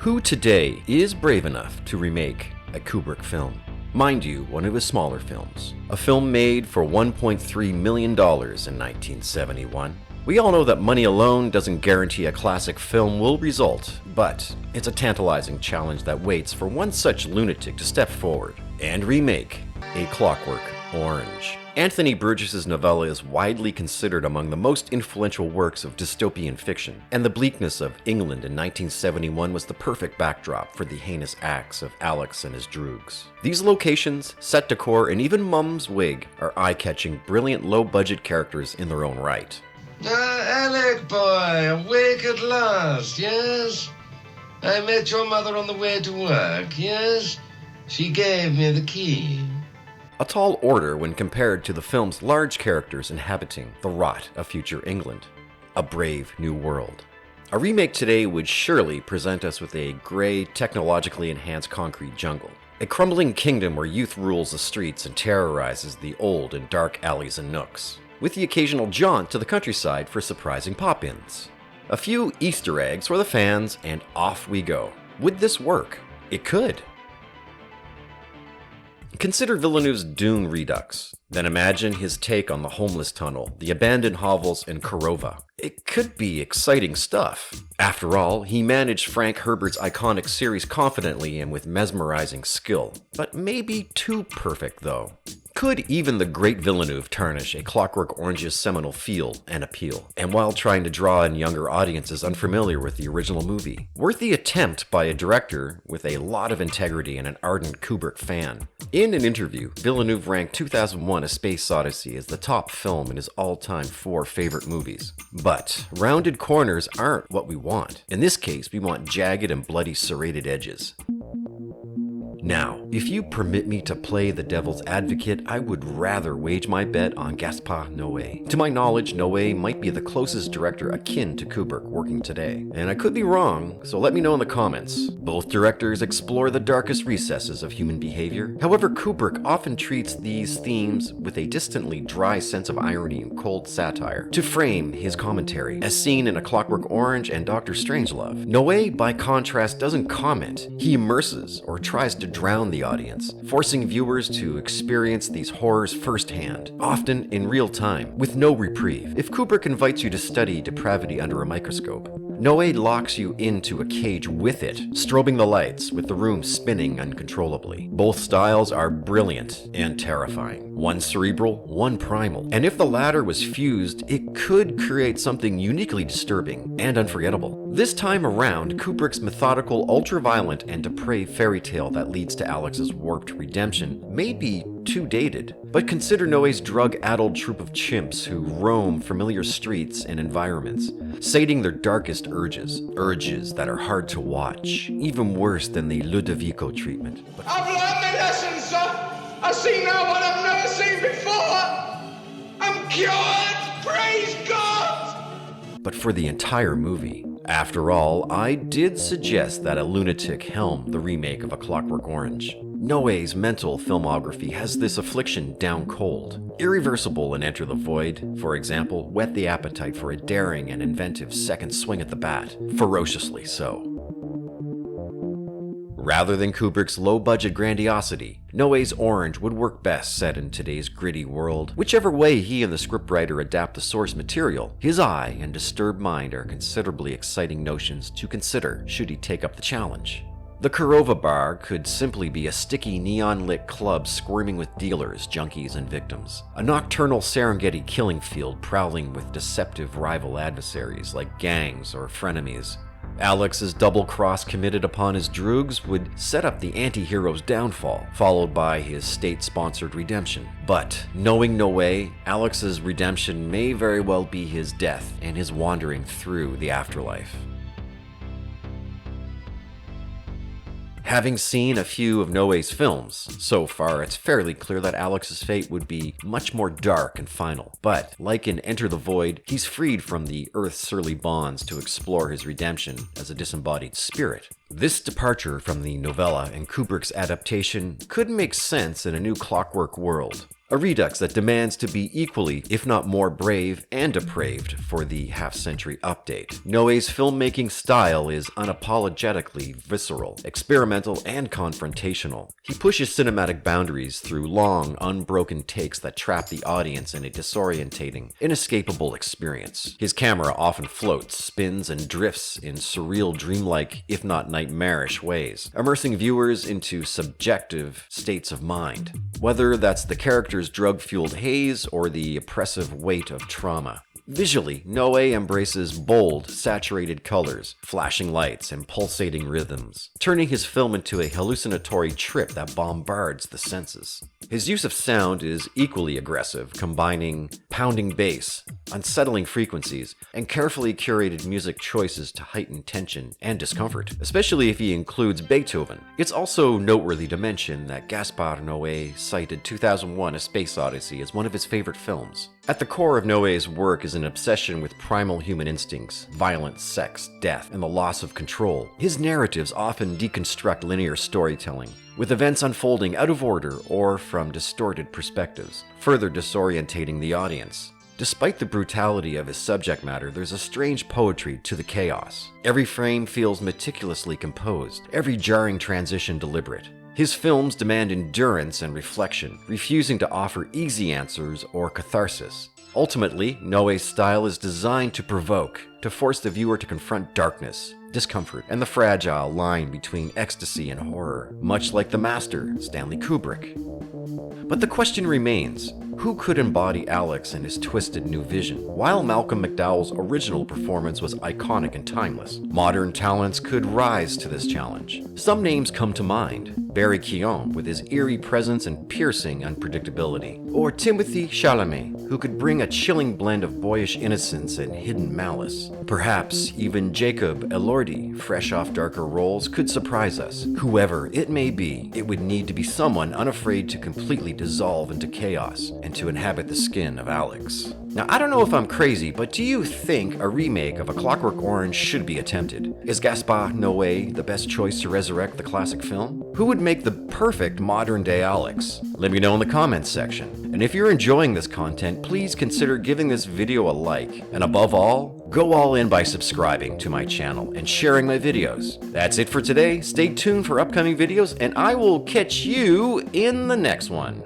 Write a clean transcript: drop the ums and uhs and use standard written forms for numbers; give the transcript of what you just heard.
Who today is brave enough to remake a Kubrick film? Mind you, one of his smaller films. A film made for $1.3 million in 1971. We all know that money alone doesn't guarantee a classic film will result, but it's a tantalizing challenge that waits for one such lunatic to step forward and remake A Clockwork Orange. Anthony Burgess's novella is widely considered among the most influential works of dystopian fiction, and the bleakness of England in 1971 was the perfect backdrop for the heinous acts of Alex and his Droogs. These locations, set decor, and even Mum's wig are eye-catching, brilliant low-budget characters in their own right. Alec boy, awake at last, yes? I met your mother on the way to work, yes? She gave me the key. A tall order when compared to the film's large characters inhabiting the rot of future England. A brave new world. A remake today would surely present us with a gray, technologically enhanced concrete jungle. A crumbling kingdom where youth rules the streets and terrorizes the old and dark alleys and nooks, with the occasional jaunt to the countryside for surprising pop-ins. A few Easter eggs for the fans, and off we go. Would this work? It could. Consider Villeneuve's Dune Redux. Then imagine his take on the homeless tunnel, the abandoned hovels, and Korova. It could be exciting stuff. After all, he managed Frank Herbert's iconic series confidently and with mesmerizing skill. But maybe too perfect, though. Could even the great Villeneuve tarnish A Clockwork Orange's seminal feel and appeal, and while trying to draw in younger audiences unfamiliar with the original movie? Worth the attempt by a director with a lot of integrity and an ardent Kubrick fan. In an interview, Villeneuve ranked 2001: A Space Odyssey as the top film in his all-time 4 favorite movies. But rounded corners aren't what we want. In this case, we want jagged and bloody serrated edges. Now, if you permit me to play the devil's advocate, I would rather wage my bet on Gaspar Noé. To my knowledge, Noé might be the closest director akin to Kubrick working today. And I could be wrong, so let me know in the comments. Both directors explore the darkest recesses of human behavior. However, Kubrick often treats these themes with a distantly dry sense of irony and cold satire to frame his commentary, as seen in A Clockwork Orange and Dr. Strangelove. Noé, by contrast, doesn't comment. He immerses, or tries to drown the audience, forcing viewers to experience these horrors firsthand, often in real time, with no reprieve. If Kubrick invites you to study depravity under a microscope, Noé locks you into a cage with it, strobing the lights, with the room spinning uncontrollably. Both styles are brilliant and terrifying. One cerebral, one primal. And if the latter was fused, it could create something uniquely disturbing and unforgettable. This time around, Kubrick's methodical, ultra-violent, and depraved fairy tale that leads to Alex's warped redemption may be too dated. But consider Noé's drug-addled troupe of chimps who roam familiar streets and environments, sating their darkest urges that are hard to watch, even worse than the Ludovico treatment. I've learned my lesson, sir. I see now what I've never seen before. I'm cured, praise God! But for the entire movie. After all, I did suggest that a lunatic helm the remake of A Clockwork Orange. Noé's mental filmography has this affliction down cold. Irreversible in Enter the Void, for example, whet the appetite for a daring and inventive second swing at the bat, ferociously so. Rather than Kubrick's low-budget grandiosity, Noé's Orange would work best set in today's gritty world. Whichever way he and the scriptwriter adapt the source material, his eye and disturbed mind are considerably exciting notions to consider should he take up the challenge. The Korova bar could simply be a sticky neon-lit club squirming with dealers, junkies, and victims. A nocturnal Serengeti killing field prowling with deceptive rival adversaries like gangs or frenemies. Alex's double cross committed upon his Droogs would set up the anti-hero's downfall, followed by his state-sponsored redemption. But, knowing Noé, Alex's redemption may very well be his death and his wandering through the afterlife. Having seen a few of Noé's films, so far it's fairly clear that Alex's fate would be much more dark and final. But, like in Enter the Void, he's freed from the Earth's surly bonds to explore his redemption as a disembodied spirit. This departure from the novella and Kubrick's adaptation could make sense in a new Clockwork world. A Redux that demands to be equally, if not more brave and depraved for the half-century update. Noé's filmmaking style is unapologetically visceral, experimental, and confrontational. He pushes cinematic boundaries through long, unbroken takes that trap the audience in a disorientating, inescapable experience. His camera often floats, spins, and drifts in surreal, dreamlike, if not nightmarish ways, immersing viewers into subjective states of mind, whether that's the character's drug-fueled haze or the oppressive weight of trauma. Visually, Noé embraces bold, saturated colors, flashing lights, and pulsating rhythms, turning his film into a hallucinatory trip that bombards the senses. His use of sound is equally aggressive, combining pounding bass, unsettling frequencies, and carefully curated music choices to heighten tension and discomfort, especially if he includes Beethoven. It's also noteworthy to mention that Gaspar Noé cited 2001: A Space Odyssey as one of his favorite films. At the core of Noé's work is an obsession with primal human instincts, violence, sex, death, and the loss of control. His narratives often deconstruct linear storytelling, with events unfolding out of order or from distorted perspectives, further disorientating the audience. Despite the brutality of his subject matter, there's a strange poetry to the chaos. Every frame feels meticulously composed, every jarring transition deliberate. His films demand endurance and reflection, refusing to offer easy answers or catharsis. Ultimately, Noé's style is designed to provoke, to force the viewer to confront darkness, discomfort, and the fragile line between ecstasy and horror, much like the master, Stanley Kubrick. But the question remains, who could embody Alex and his twisted new vision? While Malcolm McDowell's original performance was iconic and timeless, modern talents could rise to this challenge. Some names come to mind: Barry Keoghan, with his eerie presence and piercing unpredictability, or Timothée Chalamet, who could bring a chilling blend of boyish innocence and hidden malice. Perhaps even Jacob Elordi, fresh off darker roles, could surprise us. Whoever it may be, it would need to be someone unafraid to completely dissolve into chaos and to inhabit the skin of Alex. Now, I don't know if I'm crazy, but do you think a remake of A Clockwork Orange should be attempted? Is Gaspar Noé the best choice to resurrect the classic film? Who would make the perfect modern-day Alex? Let me know in the comments section. And if you're enjoying this content, please consider giving this video a like. And above all, go all in by subscribing to my channel and sharing my videos. That's it for today. Stay tuned for upcoming videos, and I will catch you in the next one.